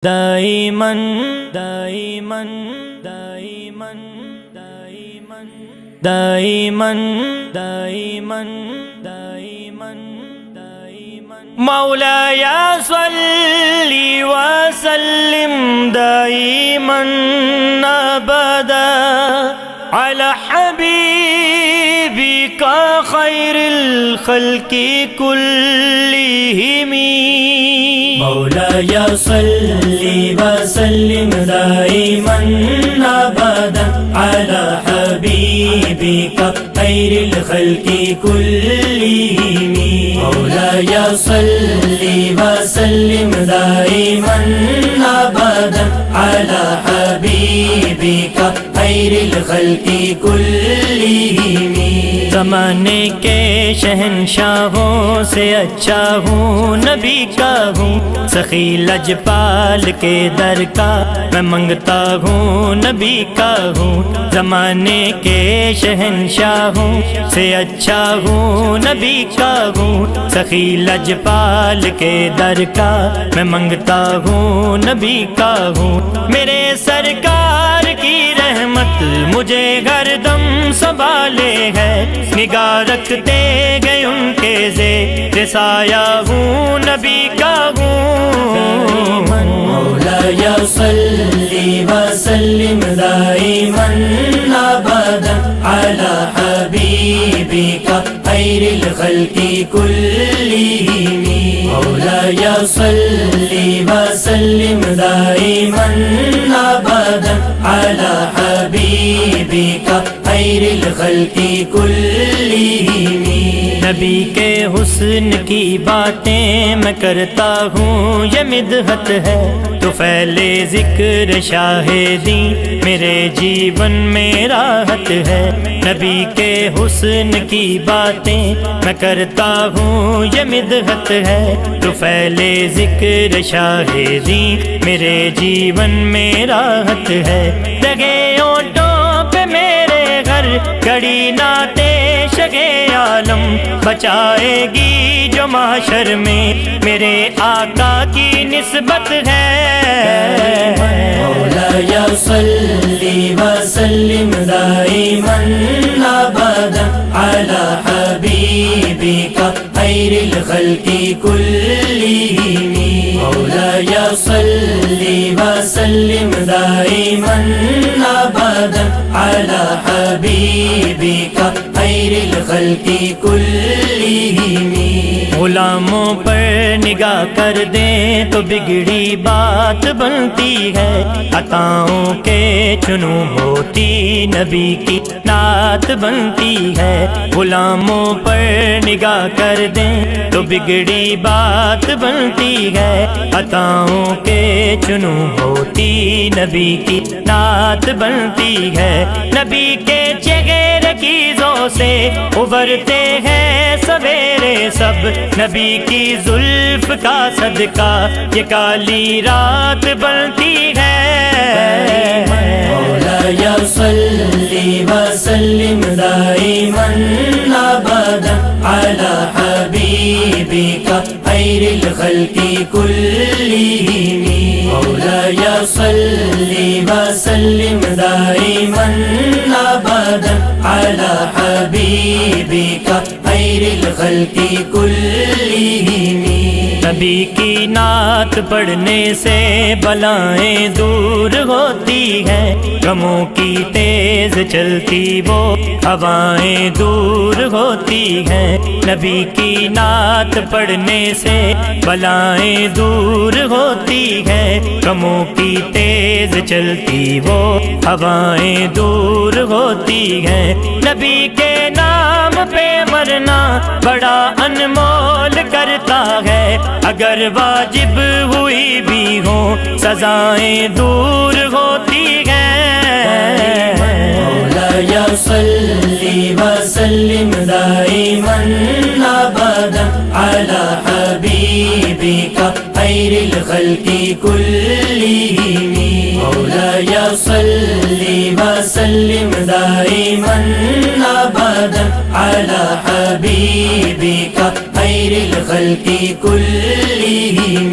دائماً دائماً دائماً دائماً دائماً دائماً دائماً دائماً مولاي صل وسلم دائماً أبدا على حبيبك خير الخلق كلهم مولاي صل وسلم دائما ابدا على حبيبك خير الخلق كلهم مولاي صل وسلم دائما ابدا على حبيبك خير الخلق كلهم زمانے کے شہنشاہوں سے اچھا ہوں نبی کا ہوں سخی لجپال کے در کا میں منگتا ہوں نبی کا ہوں زمانے کے شہنشاہوں سے اچھا ہوں نبی کا ہوں سخی لجپال کے در کا میں منگتا ہوں نبی کا ہوں میرے سرکار کی رحمت مجھے ہر دم سنبھالے ہے نگاہ رکھتے گئے ان کے زیر سایہ ہوں نبی کا ہوں مولاي صل وسلم دائما ابدا على حبيبك خير الخلق كلهم مولاي صل وسلم دائما ابدا على حبيبك خير الخلق كلهم نبی کے حسن کی باتیں میں کرتا ہوں یہ مدحت ہے تو پھیلے ذکر شاہدی میرے جیون میں راحت ہے نبی کے حسن کی باتیں میں کرتا ہوں یہ مدحت ہے تو پھیلے ذکر شاہدی میرے جیون میں راحت ہے لگے اونٹوں پہ میرے گھر کڑی نعت شگے عالم بچائے گی جو محشر میں میرے آقا کی نسبت ہے مولاي صل وسلم دائما ابدا على حبيبك خير الخلق كلهم مولاي صل وسلم دائما ابدا على حبيبك خير الخلق كلهم غلاموں پر نگاہ کر دیں تو بگڑی بات بنتی ہے عطاؤں کے چنو ہوتی نبی کی نعت بنتی ہے غلاموں پر نگاہ کر دیں تو بگڑی بات بنتی ہے عطاؤں کے چنو ہوتی نبی کی نعت بنتی ہے نبی کے چہرے کی زو سے ابھرتے ہیں سویرے سب نبی کی زلف کا صدقہ یہ کالی رات بنتی ہے مولاي صل وسلم دائما ابدا على حبيبك خير الخلق كلهم مولاي صل وسلم دائما ابدا على حبيبك خير الخلق كلهم نبی کی نعت پڑھنے سے بلائیں دور ہوتی ہیں غموں کی تیز چلتی وہ ہوائیں دور ہوتی ہیں نبی کی نعت پڑھنے سے بلائیں دور ہوتی ہیں غموں کی تیز چلتی وہ ہوائیں دور ہوتی ہیں نبی کے نام پہ مرنا بڑا انمول کرتا ہے اگر واجب ہوئی بھی ہوں سزائیں دور ہوتی ہیں مولاي صل وسلم دائما ابدا على حبيبك خير الخلق كلهم مولاي صل وسلم دائما أبدا على حبيبك خير الخلق كلهم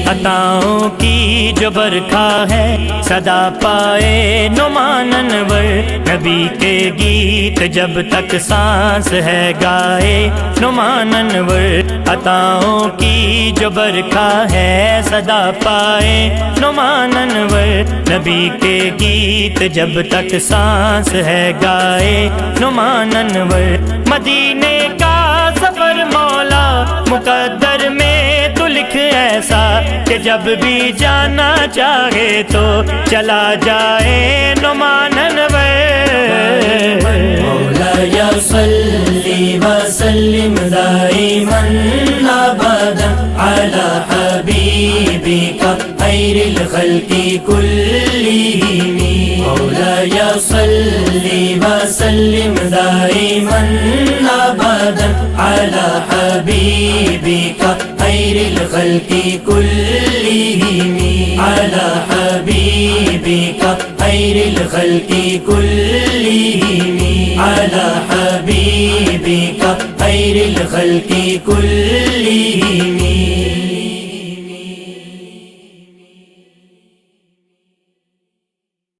عطاؤں کی جو برکھا ہے صدا پائے نعمان انور نبی کے گیت جب تک سانس ہے گائے نعمان انور عطاؤں کی جو برکھا ہے صدا پائے نعمان انور نبی کے گیت جب تک سانس ہے گائے نعمان انور مدینے کا سفر مولا مقدر میں تو لکھ ایسا کہ جب بھی جانا چاہے تو چلا جائے نعمان انور مولاي صل وسلم دائما أبدا على حبيبك خير الخلق كلهم مولاي صل وسلم دائما أبدا على حبيبك خير الخلق كلهم على حبيبك خير الخلق كلهم على حبيبك خير الخلق كلهم